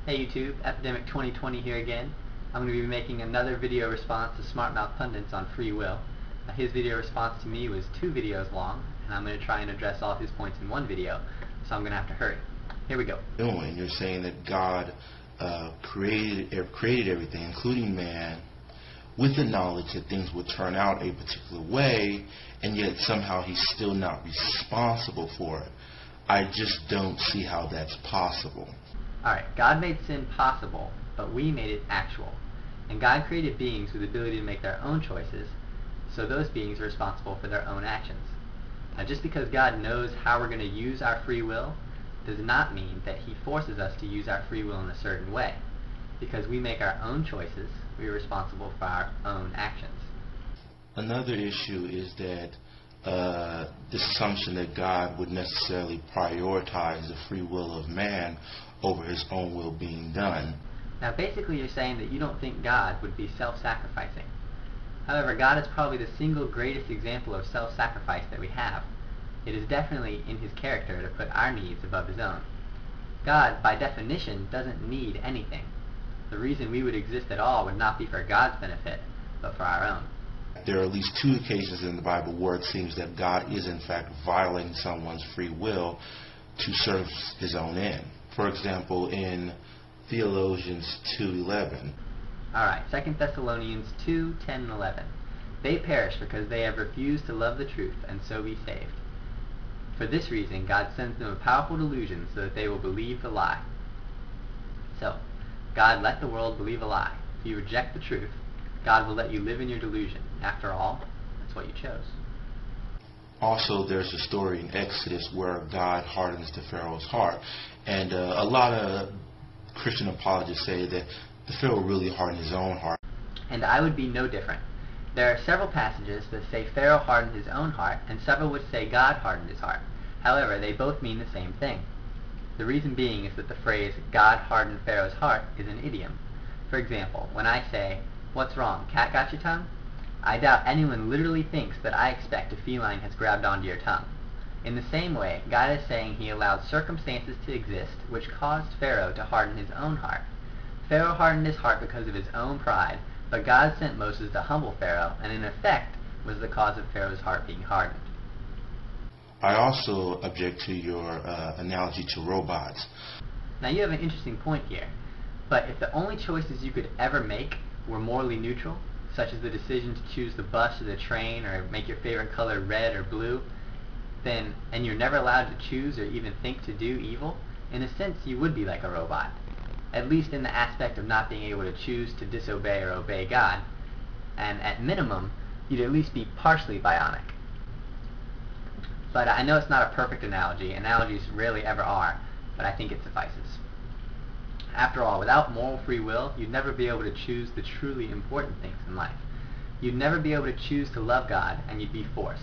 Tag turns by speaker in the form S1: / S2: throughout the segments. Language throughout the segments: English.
S1: Hey YouTube, Epidemic 2020 here again. I'm going to be making another video response to Smartmouth Pundits on free will. His video response to me was 2 videos long, and I'm going to try and address all his points in one video, so I'm going to have to hurry. Here we go.
S2: You're saying that God created everything, including man, with the knowledge that things would turn out a particular way, and yet somehow he's still not responsible for it. I just don't see how that's possible.
S1: Alright, God made sin possible, but we made it actual. And God created beings with the ability to make their own choices, so those beings are responsible for their own actions. Now, just because God knows how we're going to use our free will does not mean that He forces us to use our free will in a certain way. Because we make our own choices, we are responsible for our own actions.
S2: Another issue is that this assumption that God would necessarily prioritize the free will of man over his own will being done.
S1: Now basically you're saying that you don't think God would be self-sacrificing. However, God is probably the single greatest example of self-sacrifice that we have. It is definitely in His character to put our needs above His own. God, by definition, doesn't need anything. The reason we would exist at all would not be for God's benefit, but for our own.
S2: There are at least 2 occasions in the Bible where it seems that God is in fact violating someone's free will to serve His own end. For example, in Theologians 2:11.
S1: Alright, 2 Thessalonians 2:10 and 11. They perish because they have refused to love the truth and so be saved. For this reason, God sends them a powerful delusion so that they will believe the lie. So, God let the world believe a lie. If you reject the truth, God will let you live in your delusion. After all, that's what you chose.
S2: Also, there's a story in Exodus where God hardens the Pharaoh's heart. And a lot of Christian apologists say that the Pharaoh really hardened his own heart.
S1: And I would be no different. There are several passages that say Pharaoh hardened his own heart, and several which say God hardened his heart. However, they both mean the same thing. The reason being is that the phrase, God hardened Pharaoh's heart, is an idiom. For example, when I say, "What's wrong, cat got your tongue?" I doubt anyone literally thinks that I expect a feline has grabbed onto your tongue. In the same way, God is saying He allowed circumstances to exist which caused Pharaoh to harden his own heart. Pharaoh hardened his heart because of his own pride, but God sent Moses to humble Pharaoh, and in effect was the cause of Pharaoh's heart being hardened.
S2: I also object to your analogy to robots.
S1: Now you have an interesting point here, but if the only choices you could ever make were morally neutral, such as the decision to choose the bus or the train or make your favorite color red or blue, then, and you're never allowed to choose or even think to do evil, in a sense you would be like a robot. At least in the aspect of not being able to choose to disobey or obey God, and at minimum, you'd at least be partially bionic. But I know it's not a perfect analogy. Analogies rarely ever are, but I think it suffices. After all, without moral free will, you'd never be able to choose the truly important things in life. You'd never be able to choose to love God, and you'd be forced.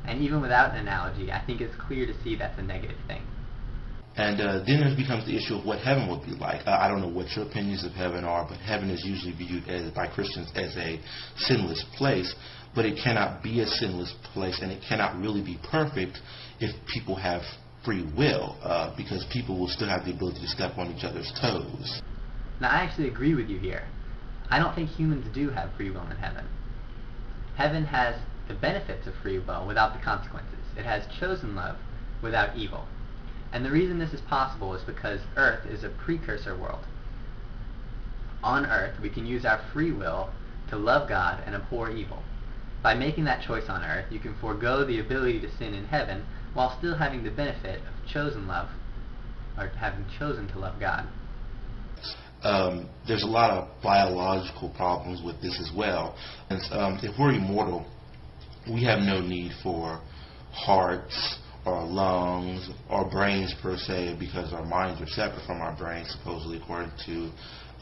S1: And even without an analogy, I think it's clear to see that's a negative thing.
S2: And then there becomes the issue of what heaven would be like. I don't know what your opinions of heaven are, but heaven is usually viewed by Christians as a sinless place. But it cannot be a sinless place, and it cannot really be perfect if people have free will, because people will still have the ability to step on each other's toes.
S1: Now, I actually agree with you here. I don't think humans do have free will in heaven. Heaven has the benefits of free will without the consequences. It has chosen love without evil. And the reason this is possible is because Earth is a precursor world. On Earth, we can use our free will to love God and abhor evil. By making that choice on Earth, you can forego the ability to sin in heaven while still having the benefit of chosen love, or having chosen to love God.
S2: There's a lot of biological problems with this as well. And, if we're immortal, we have no need for hearts or lungs or brains per se, because our minds are separate from our brains, supposedly, according to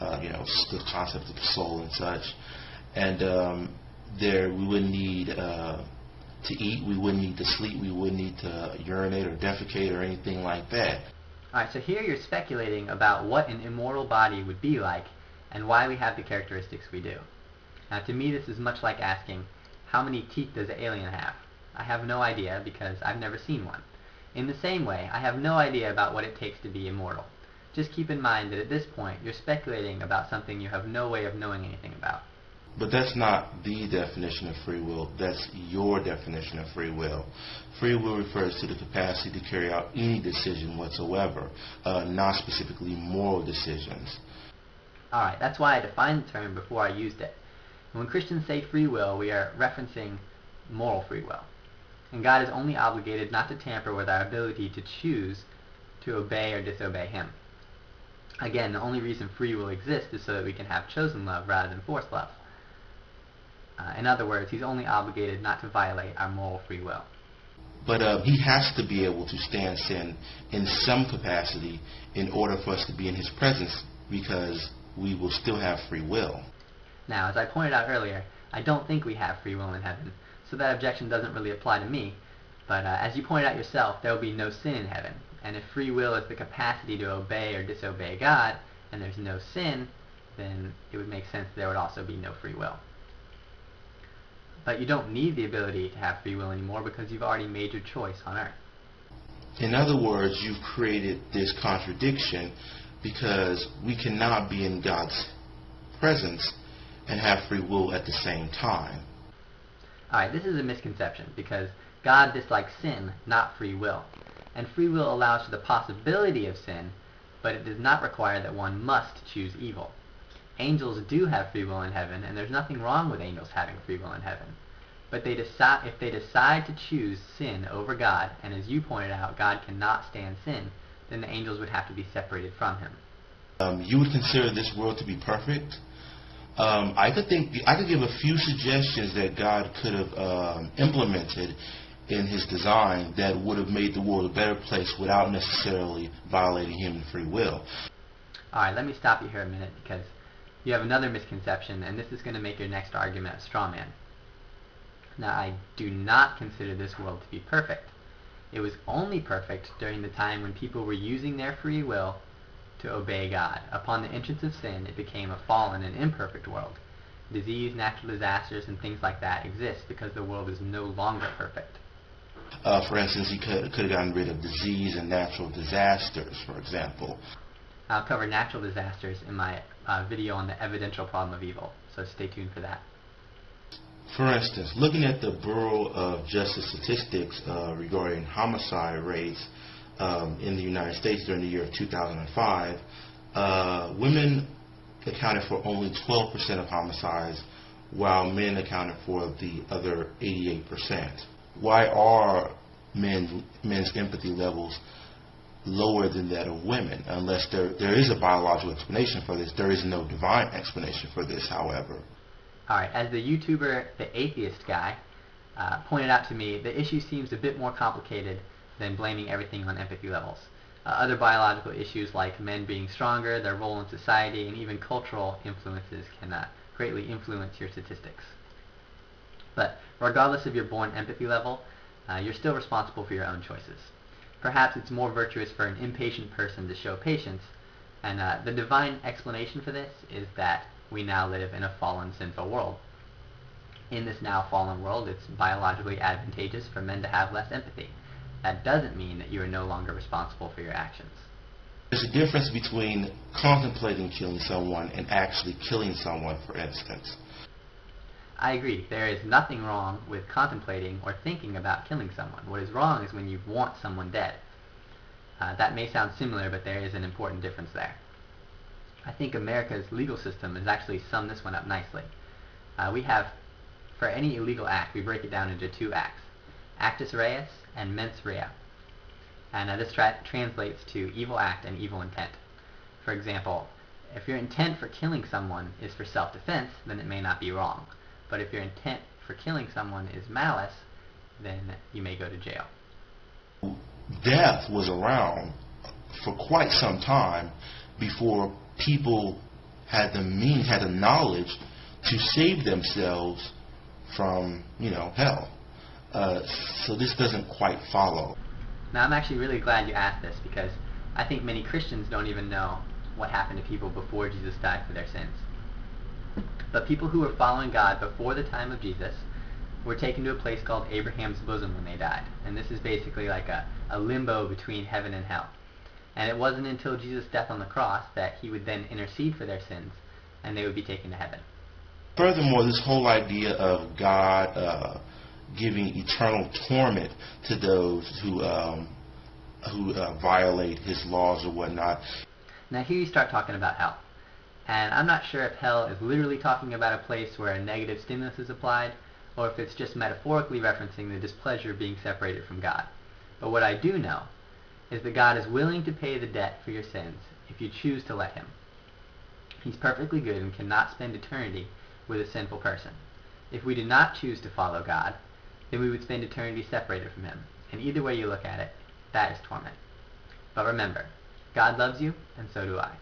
S2: the concept of the soul and such. And we wouldn't need to eat, we wouldn't need to sleep, we wouldn't need to urinate or defecate or anything like that.
S1: Alright, so here you're speculating about what an immortal body would be like and why we have the characteristics we do. Now to me this is much like asking, how many teeth does an alien have? I have no idea because I've never seen one. In the same way, I have no idea about what it takes to be immortal. Just keep in mind that at this point, you're speculating about something you have no way of knowing anything about.
S2: But that's not the definition of free will. That's your definition of free will. Free will refers to the capacity to carry out any decision whatsoever, not specifically moral decisions.
S1: Alright, that's why I defined the term before I used it. When Christians say free will, we are referencing moral free will. And God is only obligated not to tamper with our ability to choose to obey or disobey Him. Again, the only reason free will exists is so that we can have chosen love rather than forced love. In other words, He's only obligated not to violate our moral free will.
S2: But He has to be able to stand sin in some capacity in order for us to be in His presence, because we will still have free will.
S1: Now, as I pointed out earlier, I don't think we have free will in heaven, so that objection doesn't really apply to me. But as you pointed out yourself, there will be no sin in heaven. And if free will is the capacity to obey or disobey God, and there's no sin, then it would make sense there would also be no free will. But you don't need the ability to have free will anymore because you've already made your choice on earth.
S2: In other words, you've created this contradiction because we cannot be in God's presence and have free will at the same time.
S1: Alright, this is a misconception because God dislikes sin, not free will. And free will allows for the possibility of sin, but it does not require that one must choose evil. Angels do have free will in heaven, and there's nothing wrong with angels having free will in heaven. But if they decide to choose sin over God, and as you pointed out, God cannot stand sin, then the angels would have to be separated from Him.
S2: You would consider this world to be perfect? I could give a few suggestions that God could have implemented in His design that would have made the world a better place without necessarily violating human free will.
S1: Alright, let me stop you here a minute because you have another misconception, and this is going to make your next argument a straw man. Now, I do not consider this world to be perfect. It was only perfect during the time when people were using their free will to obey God. Upon the entrance of sin, it became a fallen and imperfect world. Disease, natural disasters, and things like that exist because the world is no longer perfect.
S2: For instance, you could have gotten rid of disease and natural disasters, for example.
S1: I'll cover natural disasters in my video on the evidential problem of evil, so stay tuned for that.
S2: For instance, looking at the Bureau of Justice statistics regarding homicide rates in the United States during the year of 2005, women accounted for only 12% of homicides, while men accounted for the other 88%. Why are men's empathy levels lower than that of women? Unless there is a biological explanation for this. There is no divine explanation for this, however.
S1: Alright, as the YouTuber, the atheist guy, pointed out to me, the issue seems a bit more complicated than blaming everything on empathy levels. Other biological issues like men being stronger, their role in society, and even cultural influences can greatly influence your statistics. But regardless of your born empathy level, you're still responsible for your own choices. Perhaps it's more virtuous for an impatient person to show patience, and the divine explanation for this is that we now live in a fallen, sinful world. In this now fallen world, it's biologically advantageous for men to have less empathy. That doesn't mean that you are no longer responsible for your actions.
S2: There's a difference between contemplating killing someone and actually killing someone, for instance.
S1: I agree. There is nothing wrong with contemplating or thinking about killing someone. What is wrong is when you want someone dead. That may sound similar, but there is an important difference there. I think America's legal system has actually summed this one up nicely. We have, for any illegal act, we break it down into two acts. Actus reus and mens rea. And this translates to evil act and evil intent. For example, if your intent for killing someone is for self-defense, then it may not be wrong. But if your intent for killing someone is malice, then you may go to jail.
S2: Death was around for quite some time before people had the means, had the knowledge to save themselves from, hell. So this doesn't quite follow.
S1: Now, I'm actually really glad you asked this because I think many Christians don't even know what happened to people before Jesus died for their sins. But people who were following God before the time of Jesus were taken to a place called Abraham's bosom when they died. And this is basically like a limbo between heaven and hell. And it wasn't until Jesus' death on the cross that he would then intercede for their sins, and they would be taken to heaven.
S2: Furthermore, this whole idea of God giving eternal torment to those who violate his laws or whatnot.
S1: Now here you start talking about hell. And I'm not sure if hell is literally talking about a place where a negative stimulus is applied, or if it's just metaphorically referencing the displeasure of being separated from God. But what I do know is that God is willing to pay the debt for your sins if you choose to let him. He's perfectly good and cannot spend eternity with a sinful person. If we did not choose to follow God, then we would spend eternity separated from him. And either way you look at it, that is torment. But remember, God loves you, and so do I.